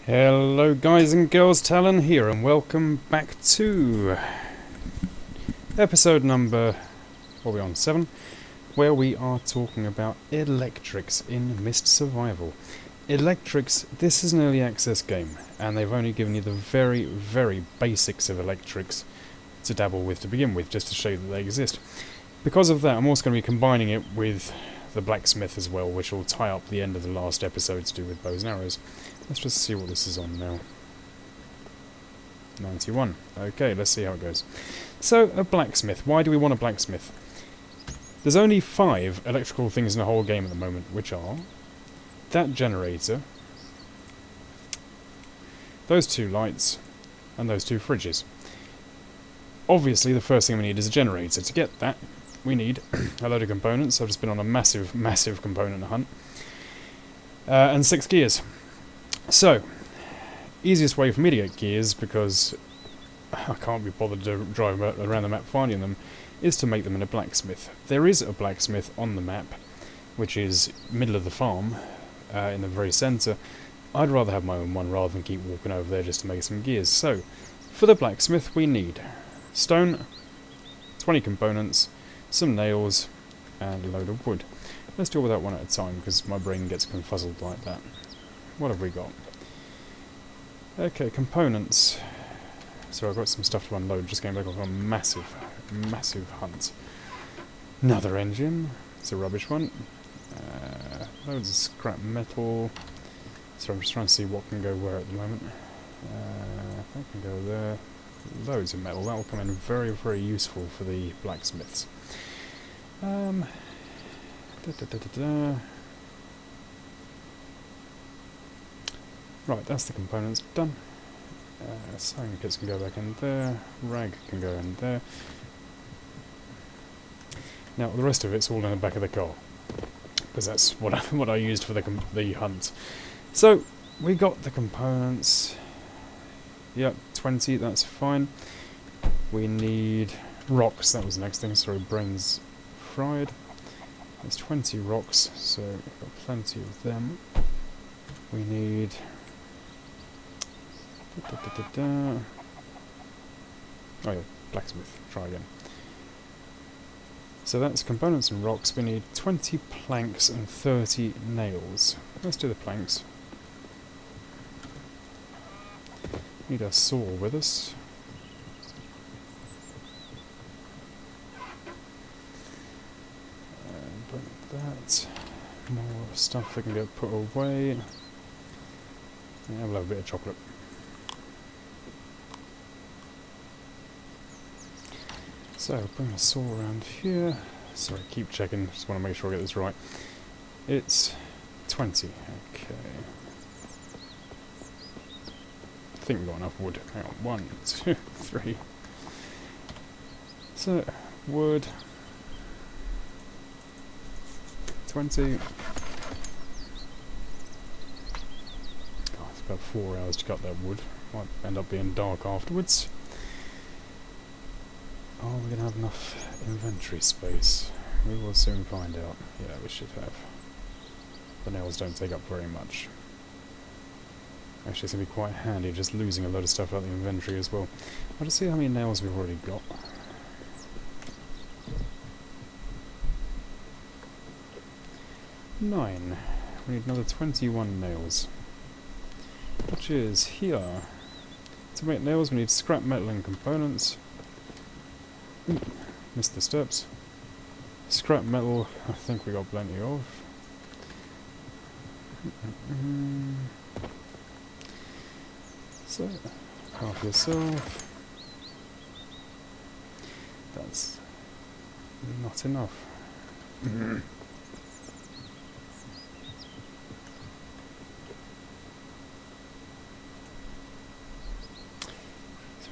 Hello guys and girls, Talon here and welcome back to episode number, what are we on, 7? Where we are talking about electrics in Mist Survival. Electrics, this is an early access game and they've only given you the very, very basics of electrics to dabble with to begin with, just to show you that they exist. Because of that, I'm also going to be combining it with the Blacksmith as well, which will tie up the end of the last episode to do with bows and arrows. Let's just see what this is on now. 91. Okay, let's see how it goes. So, a blacksmith. Why do we want a blacksmith? There's only 5 electrical things in the whole game at the moment, which are that generator, those 2 lights, and those 2 fridges. Obviously, the first thing we need is a generator. To get that, we need a load of components. I've just been on a massive, massive component hunt. And 6 gears. So, easiest way for me to get gears, because I can't be bothered to drive around the map finding them, is to make them in a blacksmith. There is a blacksmith on the map, which is middle of the farm, in the very centre. I'd rather have my own one rather than keep walking over there just to make some gears. So, for the blacksmith we need stone, 20 components, some nails, and a load of wood. Let's deal with that one at a time, because my brain gets confuzzled like that. What have we got? Okay, components. So I've got some stuff to unload, just going back on a massive, massive hunt. Another engine. It's a rubbish one. Loads of scrap metal. So I'm just trying to see what can go where at the moment. That can go there. Loads of metal. That will come in very, very useful for the blacksmiths. Right, that's the components done. Sewing kits can go back in there. Rag can go in there. Now the rest of it's all in the back of the car, because that's what I used for the hunt. So we got the components. Yep, 20. That's fine. We need rocks. That was the next thing. Sorry, brains fried. There's 20 rocks, so we've got plenty of them. We need. Oh yeah, blacksmith. Try again. So that's components and rocks. We need 20 planks and 30 nails. Let's do the planks. Need a saw with us. Bring that. More stuff that can get put away. Yeah, we'll have a bit of chocolate. So, bring a saw around here. Sorry, keep checking, just want to make sure I get this right. It's 20, okay. I think we've got enough wood. Hang on, 1, 2, 3. So, wood. 20. Oh, it's about 4 hours to cut that wood. Might end up being dark afterwards. Are we going to have enough inventory space? We will soon find out. Yeah, we should have. The nails don't take up very much. Actually, it's going to be quite handy just losing a load of stuff out of the inventory as well. I'll just see how many nails we've already got. Nine. We need another 21 nails. Which is here. To make nails we need scrap metal and components. Ooh, missed the steps. Scrap metal, I think we got plenty of. So, half yourself. That's not enough. So I'm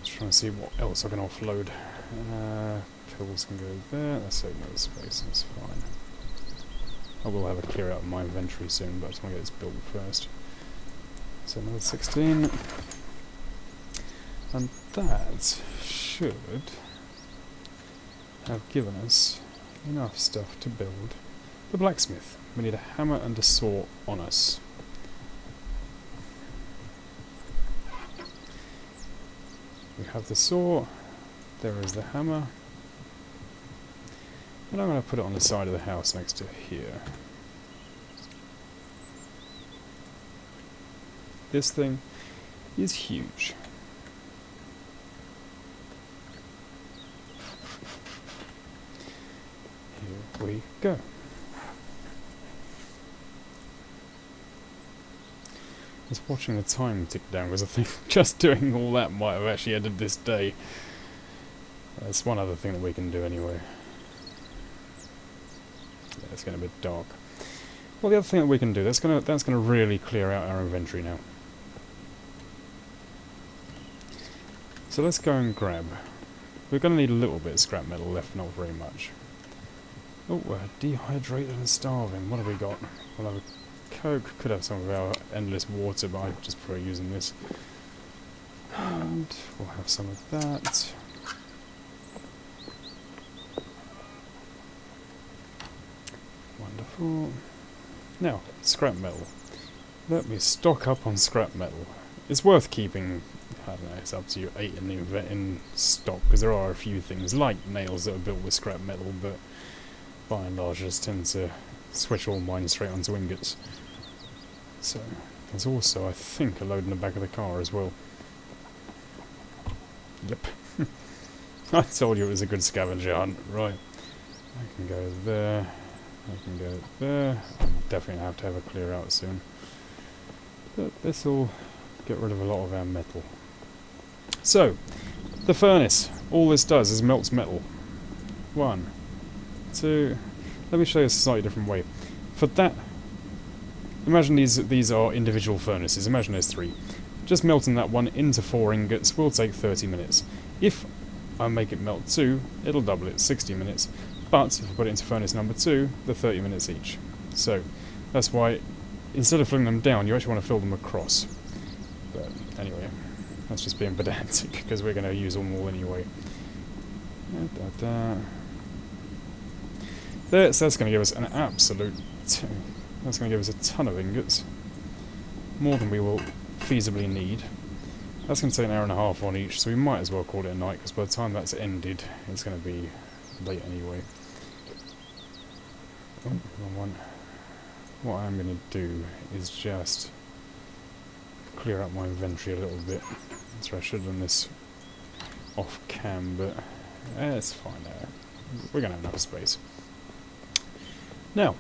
just trying to see what else I can offload. Pills can go there. Let's save no space, that's fine. I will have a clear out of my inventory soon, but I just want to get this built first. So another 16. And that should have given us enough stuff to build the blacksmith. We need a hammer and a saw on us. We have the saw, there is the hammer, and I'm going to put it on the side of the house next to here. This thing is huge. Here we go. I was watching the time tick down because I think just doing all that might have actually ended this day. That's one other thing that we can do anyway. Yeah, it's getting a bit dark. Well, the other thing that we can do, that's gonna really clear out our inventory now. So let's go and grab. We're going to need a little bit of scrap metal left, not very much. Oh, we're dehydrated and starving. What have we got? We'll have a Coke. Could have some of our endless water, but I just prefer using this. And we'll have some of that. Wonderful. Now, scrap metal. Let me stock up on scrap metal. It's worth keeping, I don't know, it's up to you, 8 in stock, because there are a few things, like nails that are built with scrap metal, but by and large I just tend to switch all mine straight onto ingots. So, there's also, I think, a load in the back of the car as well. Yep. I told you it was a good scavenger hunt. Right. I can go there. I can go there. I'm definitely going to have a clear out soon. But this will get rid of a lot of our metal. So, the furnace. All this does is melts metal. 1, 2... Let me show you a slightly different way. For that, imagine these are individual furnaces. Imagine there's 3. Just melting that one into 4 ingots will take 30 minutes. If I make it melt 2, it'll double it, 60 minutes. But if I put it into furnace number 2, they're 30 minutes each. So, that's why, instead of filling them down, you actually want to fill them across. But anyway, that's just being pedantic, because we're going to use them all anyway. So that's going to give us an absolute... That's going to give us a ton of ingots. More than we will feasibly need. That's going to take an hour and a half on each, so we might as well call it a night, because by the time that's ended, it's going to be late anyway. Oh, wrong one. What I'm going to do is just clear out my inventory a little bit. So I should have done this off cam, but it's fine. We're going to have enough space. Now,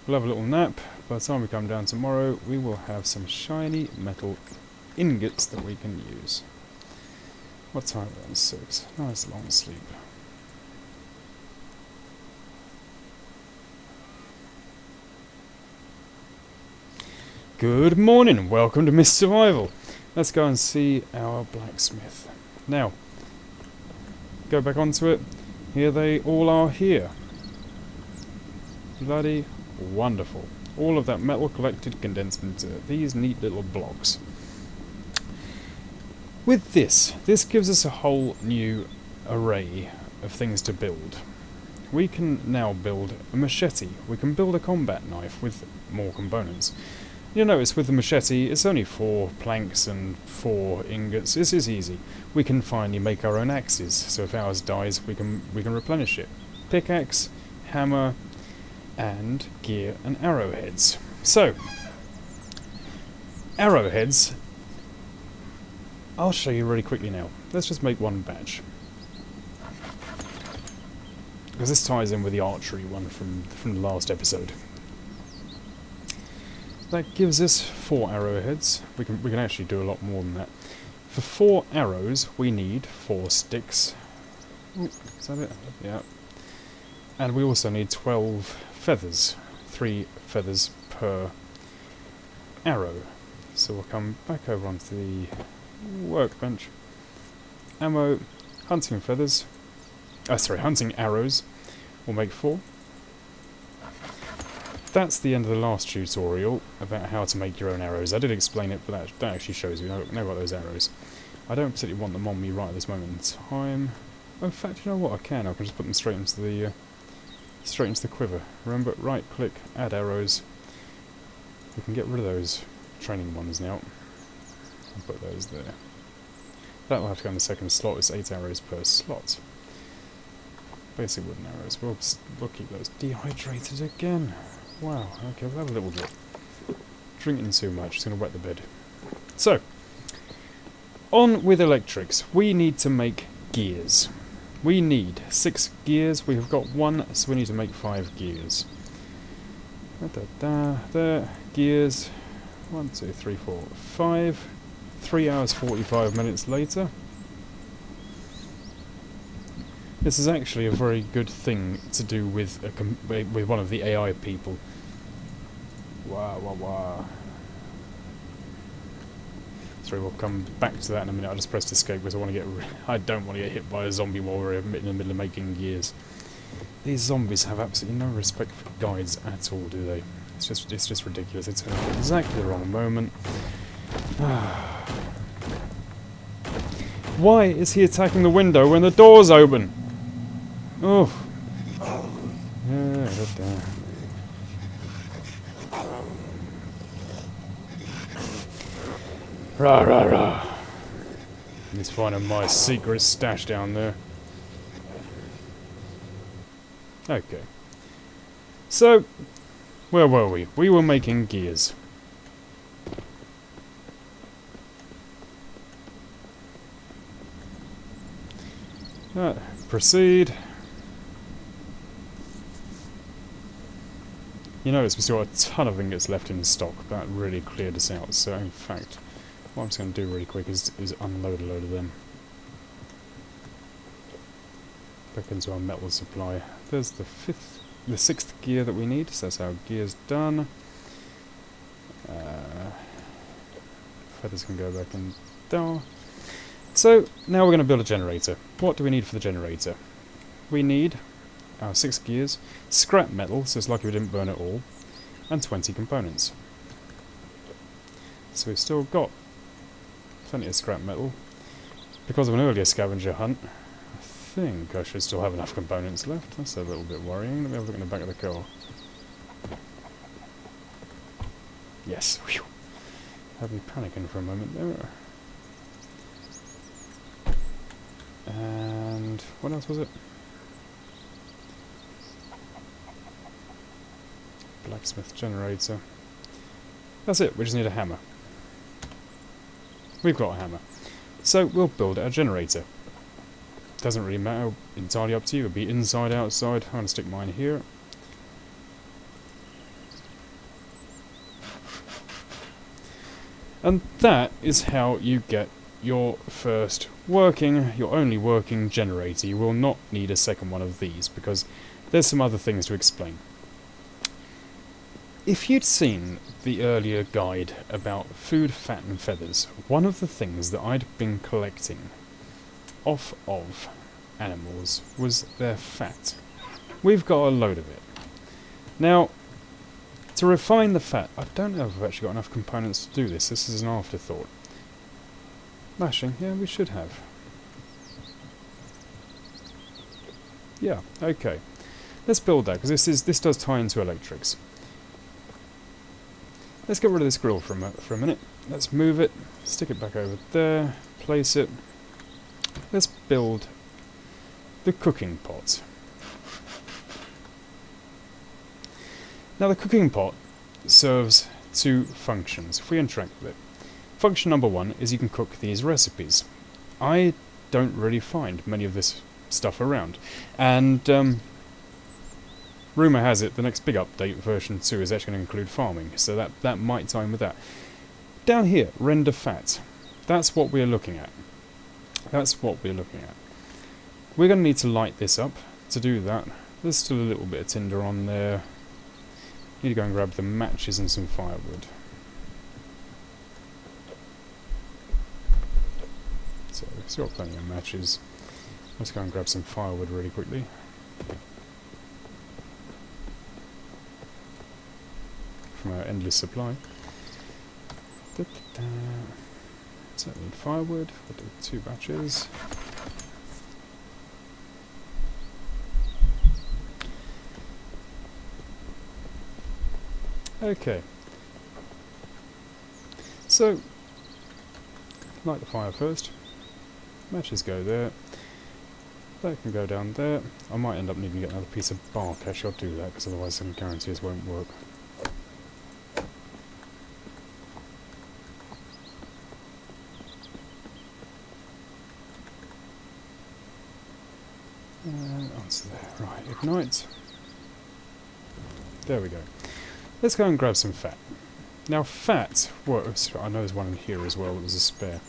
we'll have a little nap. By the time we come down tomorrow, we will have some shiny metal ingots that we can use. What time are we on? 6. Nice long sleep. Good morning, welcome to Miss Survival. Let's go and see our blacksmith. Now, go back onto it. Here they all are here. Bloody wonderful. All of that metal collected, condensed into these neat little blocks. With this gives us a whole new array of things to build. We can now build a machete. We can build a combat knife with more components. You'll notice with the machete, it's only 4 planks and 4 ingots. This is easy. We can finally make our own axes, so if ours dies, we can replenish it. Pickaxe, hammer, and gear and arrowheads. So, arrowheads, I'll show you really quickly now. Let's just make one batch. Because this ties in with the archery one from the last episode. That gives us 4 arrowheads. We can actually do a lot more than that. For 4 arrows, we need 4 sticks. Ooh, is that it? Yeah. And we also need 12 feathers. 3 feathers per arrow. So we'll come back over onto the workbench. Ammo, hunting feathers. Hunting arrows. We'll make 4. That's the end of the last tutorial about how to make your own arrows. I did explain it, but that actually shows you. Know about those arrows. I don't particularly want them on me right at this moment in time. Oh, in fact, you know what? I can just put them straight into the quiver. Remember, right click, add arrows. We can get rid of those training ones now. I'll put those there. That'll have to go in the second slot. It's 8 arrows per slot. Basic wooden arrows. We'll keep those. Dehydrated again. Wow. Okay, we'll have a little bit. Drinking too much. It's going to wet the bed. So, on with electrics. We need to make gears. We need 6 gears. We have got 1, so we need to make 5 gears. There. Gears. 1, 2, 3, 4, 5. 3 hours 45 minutes later. This is actually a very good thing to do with with one of the AI people. Wow. Sorry, we'll come back to that in a minute. I just pressed escape because I don't want to get hit by a zombie while we're in the middle of making gears. These zombies have absolutely no respect for guides at all, do they? It's just ridiculous. It's at exactly the wrong moment. Why is he attacking the window when the door's open? Oh. Rah. He's finding my secret stash down there. Okay. So, where were we? We were making gears. Proceed. You notice we still got a ton of ingots left in stock. That really cleared us out. So, in fact, what I'm just going to do really quick is unload a load of them. Back into our metal supply. There's the 6th gear that we need. So that's our gears done. Feathers can go back in there. So, now we're going to build a generator. What do we need for the generator? We need our 6 gears, scrap metal, so it's lucky we didn't burn it all, and 20 components. So we've still got plenty of scrap metal. Because of an earlier scavenger hunt, I think I should still have enough components left. That's a little bit worrying. Let me have a look in the back of the car. Yes. Whew. Had me panicking for a moment there. And what else was it? Blacksmith generator. That's it, we just need a hammer. We've got a hammer. So we'll build a generator. Doesn't really matter, entirely up to you. It'll be inside, outside. I'm going to stick mine here. And that is how you get your first your only working generator. You will not need a second one of these because there's some other things to explain. If you'd seen the earlier guide about food, fat and feathers, one of the things that I'd been collecting off of animals was their fat. We've got a load of it. Now, to refine the fat, I don't know if I've actually got enough components to do this. This is an afterthought. Lashing, yeah, we should have. Yeah, okay. Let's build that, because this does tie into electrics. Let's get rid of this grill for a minute. Let's move it, stick it back over there, place it. Let's build the cooking pot. Now the cooking pot serves 2 functions, if we interact with it. Function number 1 is you can cook these recipes. I don't really find many of this stuff around. And rumour has it the next big update, version 2, is actually going to include farming, so that might tie in with that. Down here, render fat. That's what we're looking at. That's what we're looking at. We're going to need to light this up. To do that, there's still a little bit of tinder on there. Need to go and grab the matches and some firewood. So we've still got plenty of matches. Let's go and grab some firewood really quickly. From our endless supply. So we need firewood. We'll do 2 batches. Okay. So, light the fire first. Matches go there. That can go down there. I might end up needing to get another piece of bark. Actually, I'll do that, because otherwise some guarantees won't work. Onto there. Right, ignite. There we go. Let's go and grab some fat. Now, fat works... I know there's one in here as well that was a spare.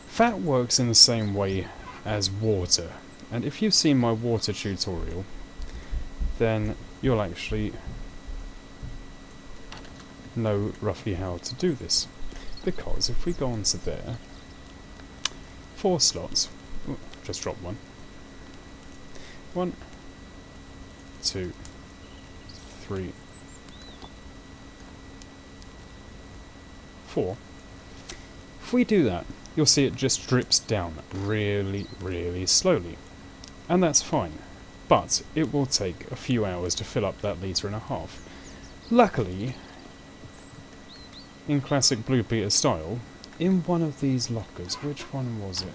Fat works in the same way as water. And if you've seen my water tutorial, then you'll actually know roughly how to do this. Because if we go on to there, 4 slots, ooh, just drop one. 1, 2, 3, 4. If we do that, you'll see it just drips down really, really slowly. And that's fine. But it will take a few hours to fill up that 1.5 litres. Luckily, in classic Blue Peter style, in one of these lockers, which one was it?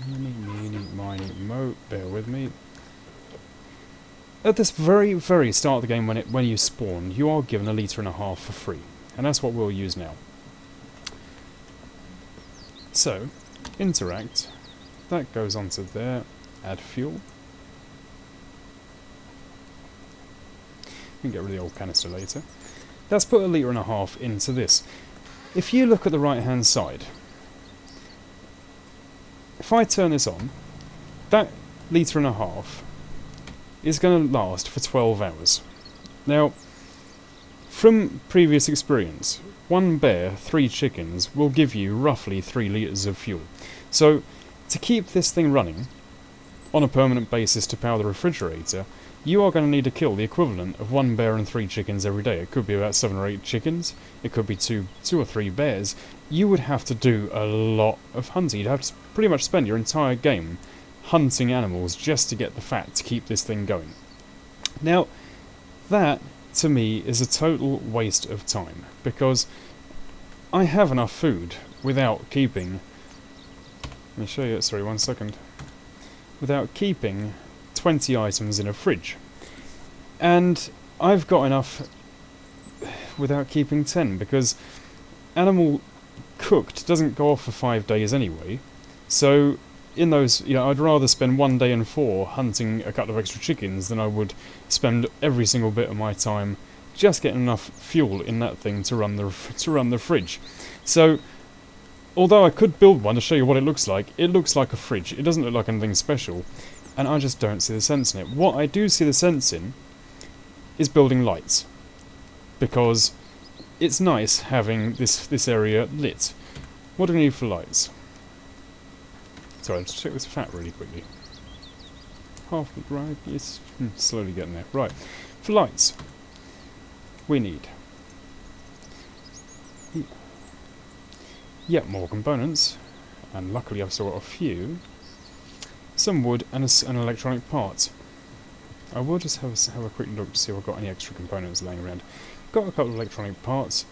Meeny, miny, mo, bear with me. At this very, very start of the game, when you spawn, you are given 1.5 litres for free. And that's what we'll use now. So, interact. That goes onto there. Add fuel. We can get rid of the old canister later. Let's put 1.5 litres into this. If you look at the right hand side, if I turn this on, that 1.5 litres is going to last for 12 hours. Now, from previous experience, 1 bear, 3 chickens will give you roughly 3 litres of fuel. So, to keep this thing running on a permanent basis to power the refrigerator, you are going to need to kill the equivalent of 1 bear and 3 chickens every day. It could be about 7 or 8 chickens. It could be 2 or 3 bears. You would have to do a lot of hunting. You'd have to pretty much spend your entire game hunting animals just to get the fat to keep this thing going. Now, that, to me, is a total waste of time, because I have enough food without keeping... Let me show you, sorry, 1 second. Without keeping 20 items in a fridge. And I've got enough without keeping 10, because animal cooked doesn't go off for 5 days anyway. So in those, I'd rather spend 1 day and 4 hunting a couple of extra chickens than I would spend every single bit of my time just getting enough fuel in that thing to run the fridge. So, although I could build one to show you what it looks like a fridge. It doesn't look like anything special, and I just don't see the sense in it. What I do see the sense in is building lights, because it's nice having this area lit. What do we need for lights? Sorry, let's check this fat really quickly. Half right, it's slowly getting there. Right, for lights, we need... Yep, more components, and luckily I've still got a few. Some wood and an electronic part. I will just have a quick look to see if I've got any extra components laying around. Got a couple of electronic parts,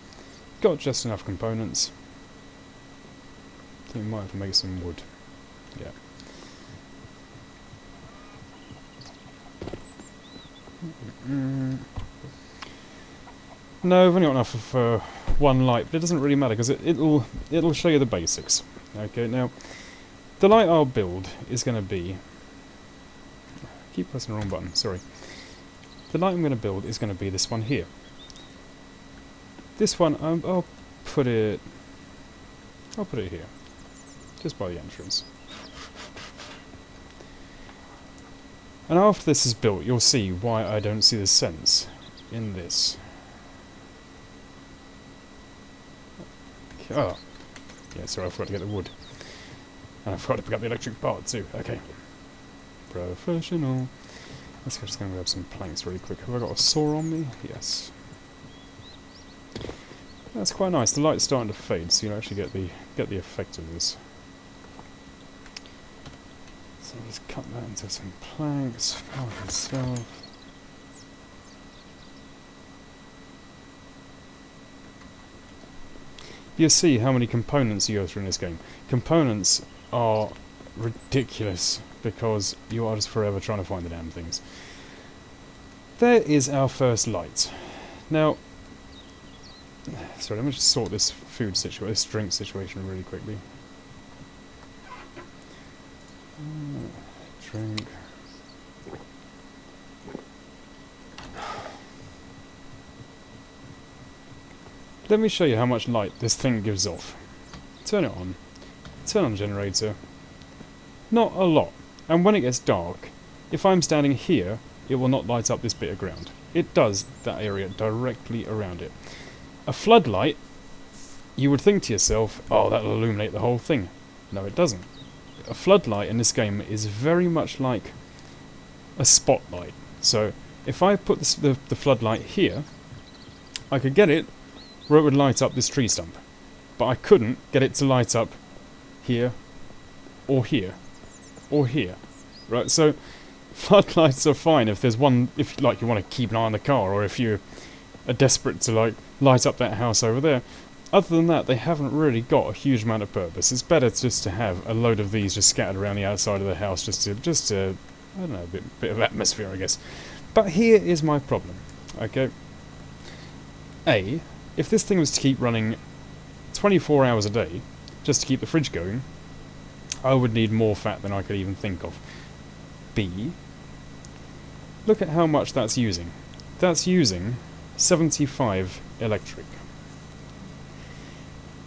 got just enough components. I think we might have to make some wood. Yeah. No, I've only got enough for 1 light, but it doesn't really matter because it'll show you the basics. Okay, now the light I'll build is going to be... I keep pressing the wrong button. Sorry. The light I'm going to build is going to be this one here. This one I'll put it here, just by the entrance. And after this is built, you'll see why I don't see the sense in this. Oh, yeah, sorry, I forgot to get the wood. And I forgot to pick up the electric part too. Okay. Professional. Let's just go and grab some planks really quick. Have I got a saw on me? Yes. That's quite nice. The light's starting to fade, so you'll actually get the effect of this. So I'll just cut that into some planks by myself. you see how many components you go through in this game. Components are ridiculous because you are just forever trying to find the damn things. There is our first light. Now, sorry, let me just sort this this drink situation really quickly. Drink. Let me show you how much light this thing gives off. Turn it on. Turn on the generator. Not a lot. And when it gets dark, if I'm standing here, it will not light up this bit of ground. It does that area directly around it. A floodlight, you would think to yourself, oh, that'll illuminate the whole thing. No, it doesn't. A floodlight in this game is very much like a spotlight. So if I put the floodlight here, I could get it where it would light up this tree stump. But I couldn't get it to light up here, or here, or here. Right, so floodlights are fine if there's one, if like you want to keep an eye on the car, or if you are desperate to like light up that house over there. Other than that, they haven't really got a huge amount of purpose. It's better just to have a load of these just scattered around the outside of the house, just to I don't know, a bit of atmosphere, I guess. But here is my problem. Okay. A, if this thing was to keep running 24 hours a day, just to keep the fridge going, I would need more fat than I could even think of. B, look at how much that's using. That's using 75 electric.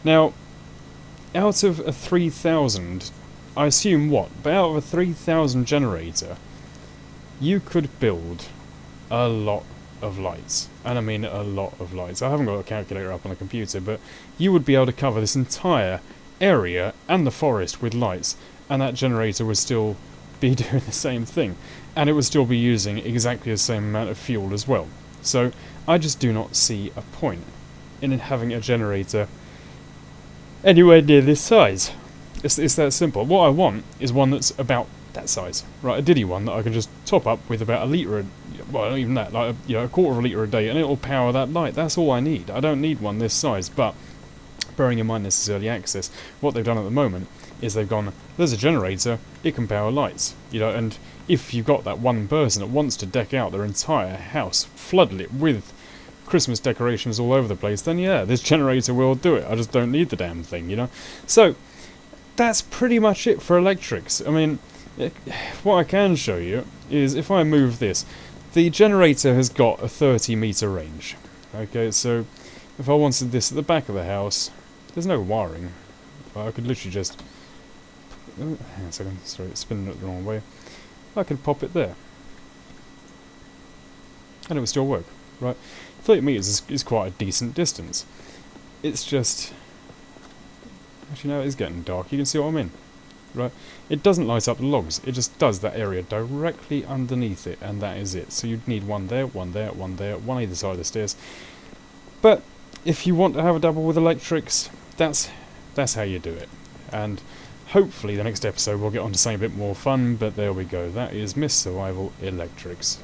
Now, out of a 3000, I assume what? But out of a 3000 generator, you could build a lot of lights. And I mean a lot of lights. I haven't got a calculator up on the computer, but you would be able to cover this entire area and the forest with lights, and that generator would still be doing the same thing. And it would still be using exactly the same amount of fuel as well. So, I just do not see a point in having a generator anywhere near this size. It's that simple. What I want is one that's about that size, right? A diddy one that I can just top up with about a litre, well, not even that, like a quarter of a litre a day, and it'll power that light. That's all I need. I don't need one this size. But bearing in mind this is early access, what they've done at the moment is they've gone, there's a generator, it can power lights, and if you've got that one person that wants to deck out their entire house, floodlit with Christmas decorations all over the place, then yeah, this generator will do it. I just don't need the damn thing, So, that's pretty much it for electrics. I mean, what I can show you is if I move this, the generator has got a 30-meter range. Okay, so if I wanted this at the back of the house, there's no wiring. I could literally just... hang on a second, sorry, it's spinning it the wrong way. I could pop it there. And it would still work, right? 30 meters is quite a decent distance. It's just... Actually, no, it is getting dark. You can see what I mean, right? It doesn't light up the logs. It just does that area directly underneath it, and that is it. So you'd need one there, one there, one there, one either side of the stairs. But if you want to have a double with electrics, that's how you do it. And hopefully the next episode we'll get on to something a bit more fun, but there we go. That is Miss Survival Electrics.